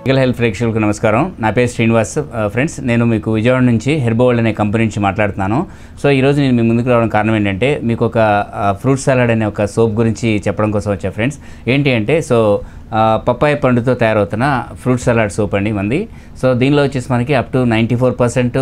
Legal health ప్రేక్షకులకు నమస్కారం. నా పేరు శ్రీనివాస్. ఫ్రెండ్స్, నేను మీకు విజయవాడ నుంచి హెర్బోవల్డ్ అనే కంపెనీ నుంచి మాట్లాడుతున్నాను. సో ఈరోజు నేను మీ ముందుకు రావడం కారణం ఏంటంటే, మీకు ఒక ఫ్రూట్ సలాడ్ అనే ఒక సోప్ గురించి చెప్పడం కోసం వచ్చా. ఫ్రెండ్స్, ఏంటి అంటే, పప్పాయ పండుతో తయారవుతున్న ఫ్రూట్ సలాడ్ సోప్ అండి మంది. సో దీనిలో వచ్చేసి మనకి up to 94%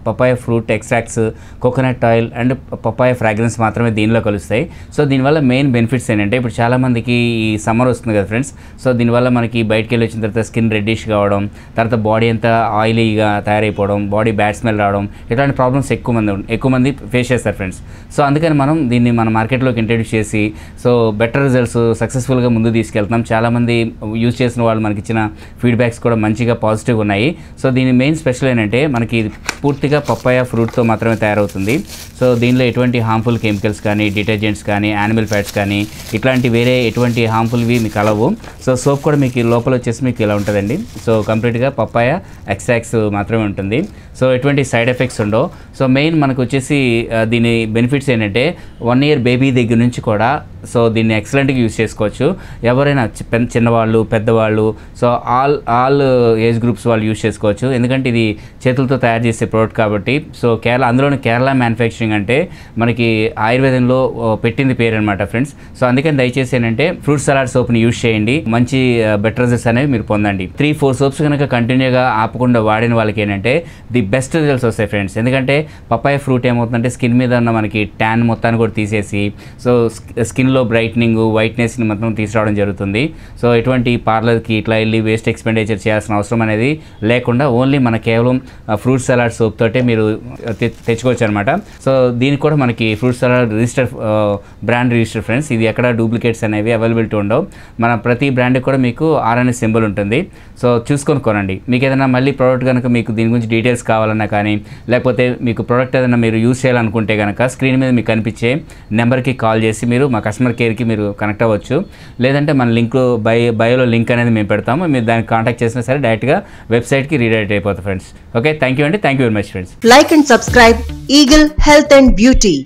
papaya fruit extracts, coconut oil and papaya fragrance మాత్రమే దీనిలో కలుస్తాయి. సో దీనివల్ల మెయిన్ బెనిఫిట్స్ ఏంటంటే, ఇప్పుడు చాలామందికి ఈ సమ్మర్ వస్తుంది కదా ఫ్రెండ్స్. సో దీనివల్ల మనకి బయటకు వెళ్ళి వచ్చిన తర్వాత స్కిన్ రెడ్డిష్ కావడం, తర్వాత బాడీ అంతా ఆయిలీగా తయారైపోవడం, బాడీ బ్యాడ్ స్మెల్ రావడం, ఇట్లాంటి ప్రాబ్లమ్స్ ఎక్కువ మంది ఫేస్ చేస్తారు ఫ్రెండ్స్. సో అందుకని మనం దీన్ని మన మార్కెట్లోకి ఇంట్రడ్యూస్ చేసి బెటర్ రిజల్ట్స్ సక్సెస్ఫుల్గా ముందు తీసుకెళ్తున్నాం. చాలామంది యూజ్ చేసిన వాళ్ళు మనకి ఇచ్చిన ఫీడ్బ్యాక్స్ కూడా మంచిగా పాజిటివ్గా ఉన్నాయి. సో దీని మెయిన్ స్పెషల్ ఏంటంటే, మనకి పూర్తిగా పప్పాయ ఫ్రూట్తో మాత్రమే తయారవుతుంది. సో దీనిలో ఎటువంటి హార్మ్ఫుల్ కెమికల్స్ కానీ, డిటర్జెంట్స్ కానీ, యానిమల్ ఫ్యాట్స్ కానీ, ఇట్లాంటి వేరే ఎటువంటి హార్మ్ఫుల్వి మీకు కలవు. సో సోప్ కూడా మీకు లోపల వచ్చేసి మీకు ఇలా ఉంటుందండి. సో కంప్లీట్గా పప్పాయ ఎక్స్ట్రాక్ట్స్ మాత్రమే ఉంటుంది. సో ఎటువంటి సైడ్ ఎఫెక్ట్స్ ఉండవు. సో మెయిన్ మనకు వచ్చేసి దీని బెనిఫిట్స్ ఏంటంటే, 1 year బేబీ దగ్గర నుంచి కూడా సో దీన్ని ఎక్సలెంట్గా యూజ్ చేసుకోవచ్చు. ఎవరైనా చిన్నవాళ్ళు, పెద్దవాళ్ళు, సో ఆల్ ఏజ్ గ్రూప్స్ వాళ్ళు యూజ్ చేసుకోవచ్చు. ఎందుకంటే ఇది చేతులతో తయారు చేసే ప్రోడక్ట్ కాబట్టి. సో అందులోని కేరళ మ్యానుఫ్యాక్చరింగ్ అంటే మనకి ఆయుర్వేదంలో పెట్టింది పేరు అనమాట ఫ్రెండ్స్. సో అందుకని దయచేసి ఏంటంటే, ఫ్రూట్ సలాడ్ సోప్ని యూజ్ చేయండి. మంచి బెటర్ రిజల్ట్స్ అనేవి మీరు పొందండి. 3-4 సోప్స్ కనుక కంటిన్యూగా ఆపకుండా వాడిన వాళ్ళకి ఏంటంటే ది బెస్ట్ రిజల్ట్స్ వస్తాయి ఫ్రెండ్స్. ఎందుకంటే పప్పాయ ఫ్రూట్ ఏమవుతుందంటే, స్కిన్ మీద ఉన్న మనకి ట్యాన్ మొత్తాన్ని కూడా తీసేసి, సో స్కిన్లో బ్రైట్నింగ్, వైట్నెస్ని మొత్తం తీసుకురావడం జరుగుతుంది. సో ఎటువంటి పార్లర్కి ఇట్లా వెళ్ళి వేస్ట్ ఎక్స్పెండిచర్ చేయాల్సిన అవసరం అనేది లేకుండా ఓన్లీ మన కేవలం ఫ్రూట్ సలాడ్ సోప్ తోటే మీరు తెచ్చుకోవచ్చు అనమాట. సో దీనికి కూడా మనకి fruit salad brand register friends. ఇది ఎక్కడ డూప్లికేట్స్ అనేవి అవైలబిలిటీ ఉండవు. మన ప్రతి బ్రాండ్కి కూడా మీకు RNS సింబల్ ఉంటుంది. సో చూసుకొని కొనండి. మీకు ఏదైనా మళ్ళీ ప్రోడక్ట్ కనుక మీకు దీని గురించి డీటెయిల్స్ కావాలన్నా కానీ, లేకపోతే మీకు ప్రోడక్ట్ ఏదైనా మీరు యూజ్ చేయాలనుకుంటే కనుక, స్క్రీన్ మీద మీకు కనిపించే నెంబర్కి కాల్ చేసి మీరు మా కస్టమర్ కేర్కి మీరు కనెక్ట్ అవ్వచ్చు. లేదంటే మన లింక్ బయోలో లింక్ అనేది మేము పెడతాము. మీరు దానికి కాంటాక్ట్ చేసినా సరే డైరెక్ట్గా వెబ్సైట్కి రీడైరెక్ట్ అయిపోతుంది ఫ్రెండ్స్. ఓకే, థ్యాంక్ యూ అండి. Thank you very much friends. Like and subscribe Eagle Health and Beauty.